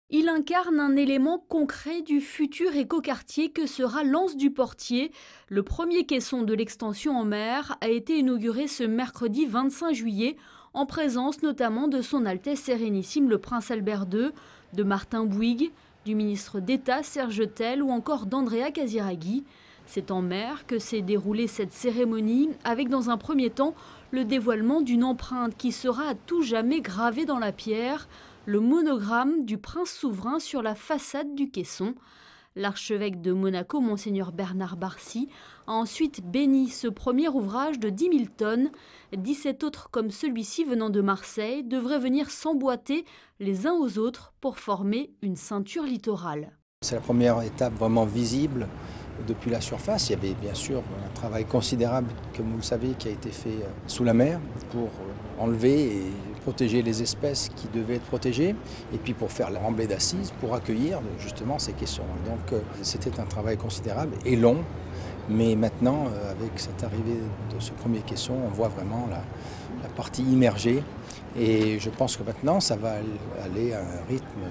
Il incarne un élément concret du futur écoquartier que sera l'Anse-du-Portier. Le premier caisson de l'extension en mer a été inauguré ce mercredi 25 juillet, en présence notamment de son Altesse Sérénissime le Prince Albert II, de Martin Bouygues, du ministre d'État Serge Tell ou encore d'Andrea Casiraghi. C'est en mer que s'est déroulée cette cérémonie, avec dans un premier temps le dévoilement d'une empreinte qui sera à tout jamais gravée dans la pierre, le monogramme du prince souverain sur la façade du caisson. L'archevêque de Monaco, Monseigneur Bernard Barcy, a ensuite béni ce premier ouvrage de 10 000 tonnes. 17 autres comme celui-ci venant de Marseille devraient venir s'emboîter les uns aux autres pour former une ceinture littorale. C'est la première étape vraiment visible depuis la surface. Il y avait bien sûr un travail considérable, comme vous le savez, qui a été fait sous la mer pour enlever et protéger les espèces qui devaient être protégées et puis pour faire la remblai d'assises, pour accueillir justement ces caissons. Donc c'était un travail considérable et long, mais maintenant avec cette arrivée de ce premier caisson, on voit vraiment la partie immergée et je pense que maintenant ça va aller à un rythme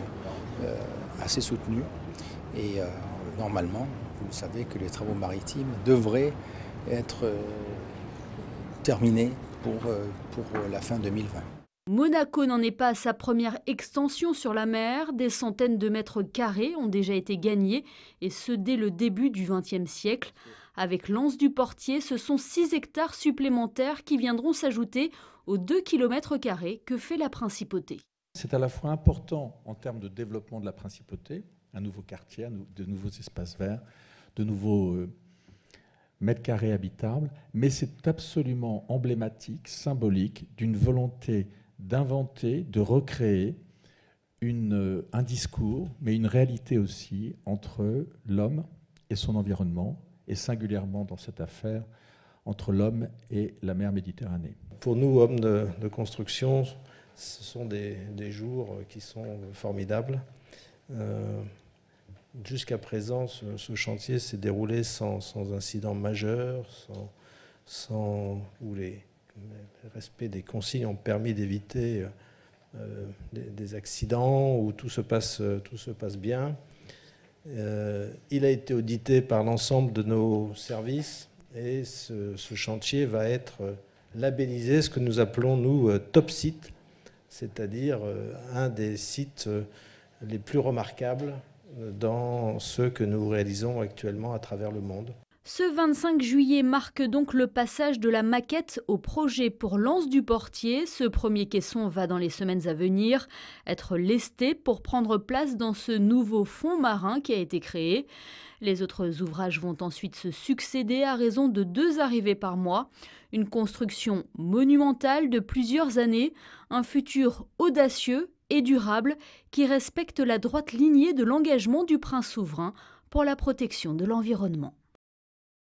assez soutenu et normalement, vous savez que les travaux maritimes devraient être terminés pour la fin 2020. Monaco n'en est pas à sa première extension sur la mer. Des centaines de mètres carrés ont déjà été gagnés, et ce dès le début du XXe siècle. Avec l'Anse-du-Portier, ce sont 6 hectares supplémentaires qui viendront s'ajouter aux 2 km² que fait la Principauté. C'est à la fois important en termes de développement de la Principauté, un nouveau quartier, de nouveaux espaces verts, de nouveaux mètres carrés habitables, mais c'est absolument emblématique, symbolique d'une volonté d'inventer, de recréer un discours, mais une réalité aussi entre l'homme et son environnement, et singulièrement dans cette affaire, entre l'homme et la mer Méditerranée. Pour nous, hommes de construction, ce sont des jours qui sont formidables. Jusqu'à présent, ce chantier s'est déroulé sans incident majeur, où les respects des consignes ont permis d'éviter des accidents, où tout se passe bien. Il a été audité par l'ensemble de nos services et ce chantier va être labellisé, ce que nous appelons, nous, top site, c'est-à-dire un des sites les plus remarquables dans ceux que nous réalisons actuellement à travers le monde. Ce 25 juillet marque donc le passage de la maquette au projet pour l'Anse-du-Portier. Ce premier caisson va dans les semaines à venir être lesté pour prendre place dans ce nouveau fond marin qui a été créé. Les autres ouvrages vont ensuite se succéder à raison de 2 arrivées par mois. Une construction monumentale de plusieurs années, un futur audacieux et durable qui respecte la droite lignée de l'engagement du prince souverain pour la protection de l'environnement.